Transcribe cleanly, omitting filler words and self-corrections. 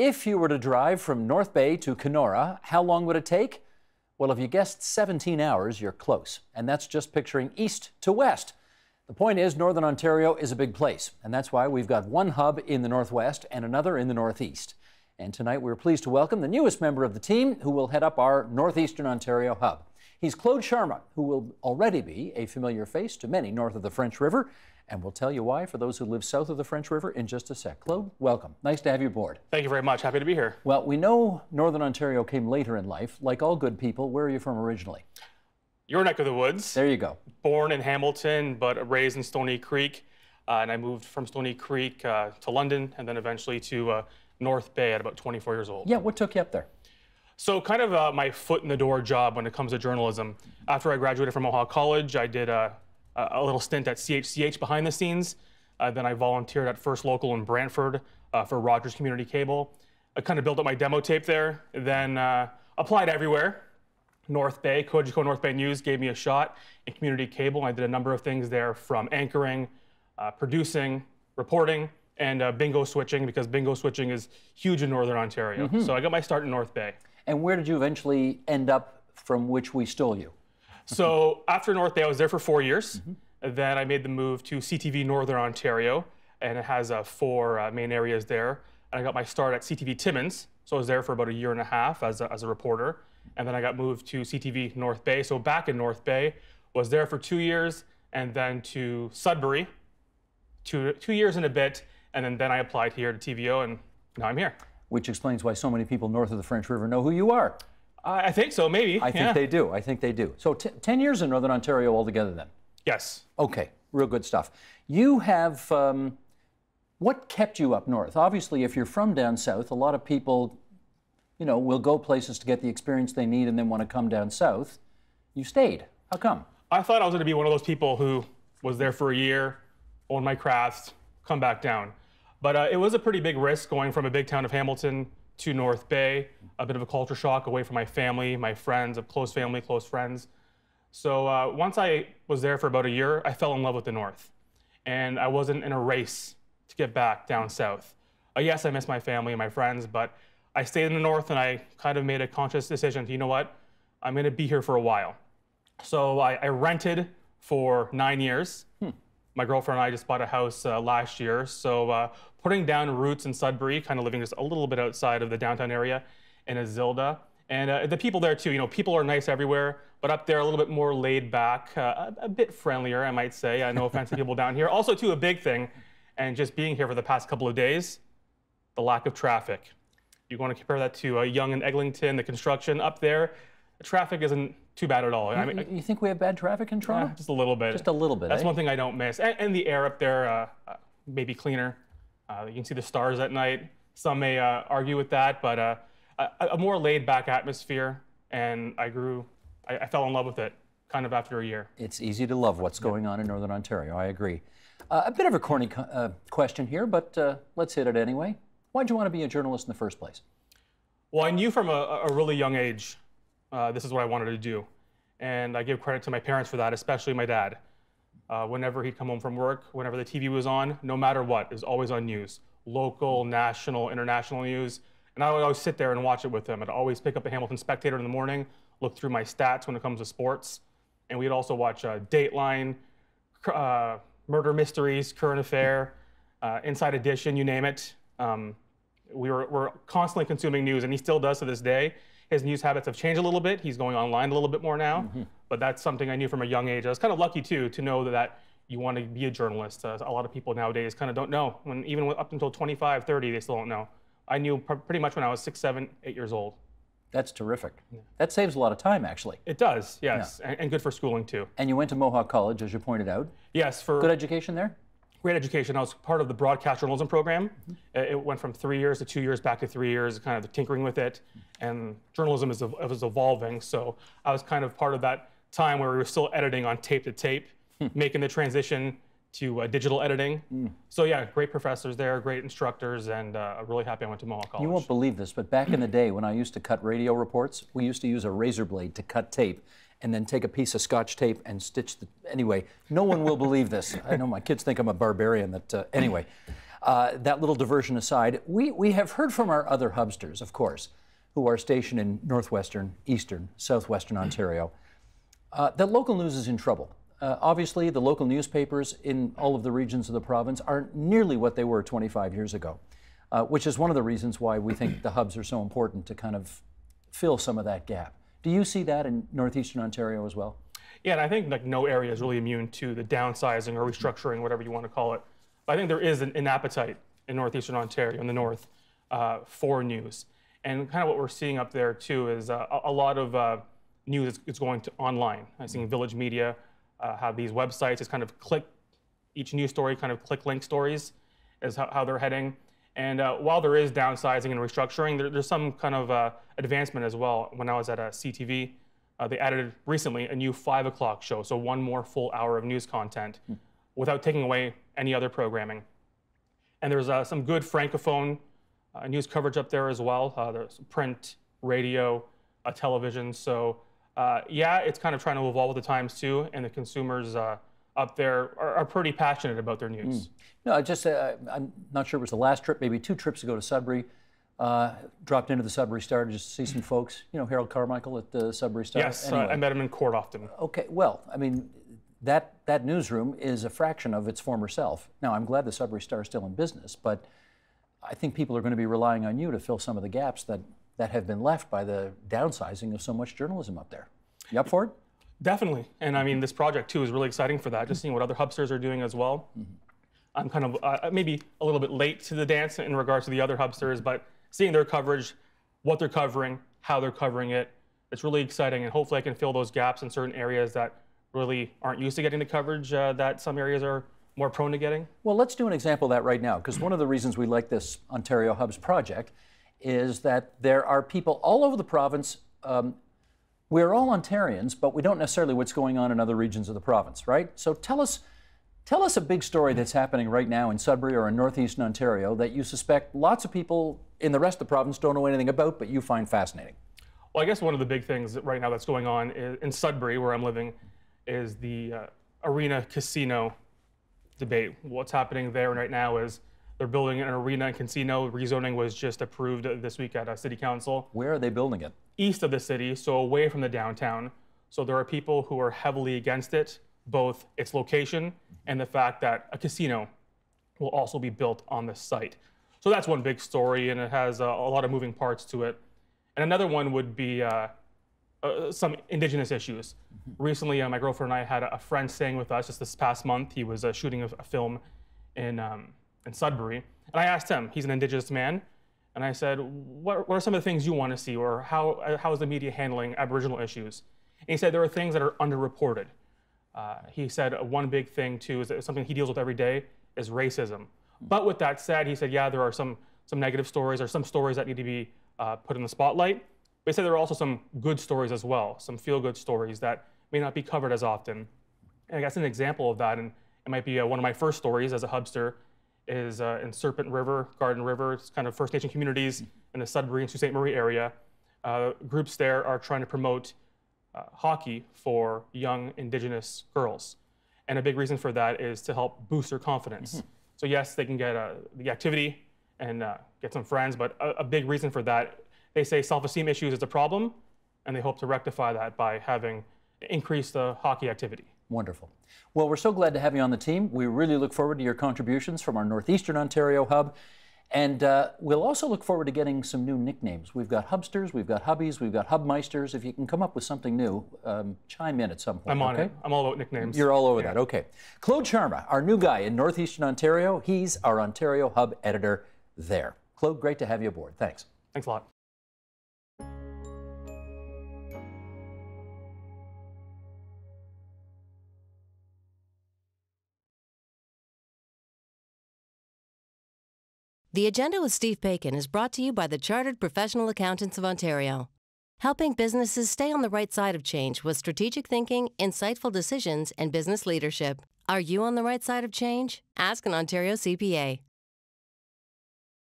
If you were to drive from North Bay to Kenora, how long would it take? Well, if you guessed 17 hours, you're close. And that's just picturing east to west. The point is, Northern Ontario is a big place, and that's why we've got one hub in the northwest and another in the northeast. And tonight we're pleased to welcome the newest member of the team who will head up our Northeastern Ontario hub. He's Claude Charma, who will already be a familiar face to many north of the French River, and we'll tell you why for those who live south of the French River in just a sec. Claude, welcome. Nice to have you aboard. Thank you very much. Happy to be here. Well, we know Northern Ontario came later in life. Like all good people, where are you from originally? Your neck of the woods. There you go. Born in Hamilton, but raised in Stony Creek. And I moved from Stony Creek to London and then eventually to North Bay at about 24 years old. Yeah, what took you up there? So kind of my foot in the door job when it comes to journalism. After I graduated from Mohawk College, I did a little stint at CHCH behind the scenes. Then I volunteered at First Local in Brantford for Rogers Community Cable. I kind of built up my demo tape there, then applied everywhere. North Bay, Cogeco North Bay News gave me a shot in community cable. I did a number of things there, from anchoring, producing, reporting, and bingo switching, because bingo switching is huge in Northern Ontario. So I got my start in North Bay. And where did you eventually end up from which we stole you? So after North Bay, I was there for 4 years. Then I made the move to CTV Northern Ontario, and it has 4 main areas there. And I got my start at CTV Timmins, so I was there for about a year and a half as a reporter. And then I got moved to CTV North Bay, so back in North Bay, was there for 2 years, and then to Sudbury, 2 years and a bit, and then I applied here to TVO, and now I'm here. Which explains why so many people north of the French River know who you are. I think so, maybe. I think they do. I think they do. So 10 years in Northern Ontario altogether then? Yes. Okay, real good stuff. You have, what kept you up north? Obviously, if you're from down south, a lot of people, you know, will go places to get the experience they need and then want to come down south. You stayed. How come? I thought I was going to be one of those people who was there for a year, own my craft, come back down. But it was a pretty big risk going from a big town of Hamilton to North Bay, a bit of a culture shock away from my family, my friends, close family, close friends. So once I was there for about a year, I fell in love with the North. And I wasn't in a race to get back down south. Yes, I miss my family and my friends, but I stayed in the North, and I kind of made a conscious decision to, you know what, I'm going to be here for a while. So I rented for 9 years. My girlfriend and I just bought a house last year. So putting down roots in Sudbury, kind of living just a little bit outside of the downtown area in Azilda. And the people there too, you know, people are nice everywhere, but up there a little bit more laid back, a bit friendlier, I might say. No offense to people down here. Also too, a big thing, and just being here for the past couple of days, the lack of traffic. You want to compare that to Yonge and Eglinton, the construction up there, the traffic isn't too bad at all. You think we have bad traffic in Toronto? Just a little bit. Just a little bit, That's one thing I don't miss. And the air up there, maybe cleaner. You can see the stars at night. Some may argue with that, but a more laid-back atmosphere, and I fell in love with it kind of after a year. It's easy to love what's going on in Northern Ontario, I agree. A bit of a corny question here, but let's hit it anyway. Why'd you want to be a journalist in the first place? Well, I knew from a really young age this is what I wanted to do. And I give credit to my parents for that, especially my dad. Whenever he'd come home from work, whenever the TV was on, no matter what, it was always on news. Local, national, international news. And I would always sit there and watch it with him. I'd always pick up the Hamilton Spectator in the morning, look through my stats when it comes to sports. And we'd also watch Dateline, Murder Mysteries, Current Affair, Inside Edition, you name it. We're constantly consuming news, and he still does to this day. His news habits have changed a little bit. He's going online a little bit more now, but that's something I knew from a young age. I was kind of lucky too to know that you want to be a journalist. A lot of people nowadays kind of don't know. Even up until 25, 30, they still don't know. I knew pretty much when I was 6, 7, 8 years old. That's terrific. Yeah. That saves a lot of time, actually. It does, yes, yeah. and good for schooling too. And you went to Mohawk College, as you pointed out. Yes. For good education there? Great education. I was part of the broadcast journalism program. It went from 3 years to 2 years back to 3 years, kind of tinkering with it. And journalism was evolving. So I was kind of part of that time where we were still editing on tape to tape, making the transition to digital editing. So yeah, great professors there, great instructors, and I'm really happy I went to Mohawk College. You won't believe this, but back in the day when I used to cut radio reports, we used to use a razor blade to cut tape. and then take a piece of Scotch tape and stitch the, anyway, no one will believe this. I know my kids think I'm a barbarian, that, anyway. That little diversion aside, we have heard from our other hubsters, of course, who are stationed in northwestern, eastern, southwestern Ontario, that local news is in trouble. Obviously, the local newspapers in all of the regions of the province aren't nearly what they were 25 years ago, which is one of the reasons why we think the hubs are so important to kind of fill some of that gap. Do you see that in northeastern Ontario as well? Yeah, and I think like no area is really immune to the downsizing or restructuring, whatever you want to call it. But I think there is an appetite in northeastern Ontario, in the north, for news. And kind of what we're seeing up there too is a lot of news is going to online. I've seen Village Media have these websites. It's kind of click, each news story kind of click link stories is how they're heading. And while there is downsizing and restructuring, there's some kind of advancement as well. When I was at CTV, they added recently a new 5 o'clock show, so one more full hour of news content without taking away any other programming. And there's some good francophone news coverage up there as well. There's print, radio, television. So yeah, it's kind of trying to evolve with the times too, and the consumers up there are pretty passionate about their news. No, I'm not sure it was the last trip, maybe 2 trips ago to Sudbury. Dropped into the Sudbury Star to just see some folks. You know Harold Carmichael at the Sudbury Star? Yes, anyway. I met him in court often. Okay, well, I mean, that newsroom is a fraction of its former self. Now, I'm glad the Sudbury Star is still in business, but I think people are going to be relying on you to fill some of the gaps that have been left by the downsizing of so much journalism up there. You up for it? Definitely, and I mean, this project too is really exciting for that, just seeing what other hubsters are doing as well. I'm kind of maybe a little bit late to the dance in regards to the other hubsters, but seeing their coverage, what they're covering, how they're covering it, it's really exciting, and hopefully I can fill those gaps in certain areas that really aren't used to getting the coverage that some areas are more prone to getting. Well, let's do an example of that right now, because one of the reasons we like this Ontario Hubs project is that there are people all over the province. We're all Ontarians, but we don't necessarily what's going on in other regions of the province, right? So tell us a big story that's happening right now in Sudbury or in northeastern Ontario that you suspect lots of people in the rest of the province don't know anything about, but you find fascinating. Well, I guess one of the big things right now that's going on in Sudbury, where I'm living, is the arena casino debate. What's happening there right now is they're building an arena and casino. Rezoning was just approved this week at City Council. Where are they building it? East of the city, so away from the downtown. So there are people who are heavily against it, both its location and the fact that a casino will also be built on the site. So that's one big story, and it has a lot of moving parts to it. And another one would be some Indigenous issues. Recently, my girlfriend and I had a friend staying with us just this past month. He was shooting a film in Sudbury. And I asked him, he's an Indigenous man, and I said, what are some of the things you want to see, or how is the media handling Aboriginal issues? And he said there are things that are underreported. He said one big thing too is that something he deals with every day is racism. But with that said, he said, yeah, there are some negative stories or some stories that need to be put in the spotlight. But he said there are also some good stories as well, some feel-good stories that may not be covered as often. And I guess an example of that, and it might be one of my first stories as a hubster, is in Serpent River, Garden River. It's kind of First Nation communities in the Sudbury and Sault Ste. Marie area. Groups there are trying to promote hockey for young Indigenous girls. And a big reason for that is to help boost their confidence. So yes, they can get the activity and get some friends, but a big reason for that, they say self-esteem issues is a problem, and they hope to rectify that by having increased hockey activity. Wonderful. Well, we're so glad to have you on the team. We really look forward to your contributions from our Northeastern Ontario hub. And we'll also look forward to getting some new nicknames. We've got hubsters, we've got hubbies, we've got hubmeisters. If you can come up with something new, chime in at some point. I'm on okay? it. I'm all about nicknames. You're all over that, okay. Claude Sharma, our new guy in Northeastern Ontario. He's our Ontario Hub editor there. Claude, great to have you aboard. Thanks. Thanks a lot. The Agenda with Steve Bacon is brought to you by the Chartered Professional Accountants of Ontario, helping businesses stay on the right side of change with strategic thinking, insightful decisions, and business leadership. Are you on the right side of change? Ask an Ontario CPA.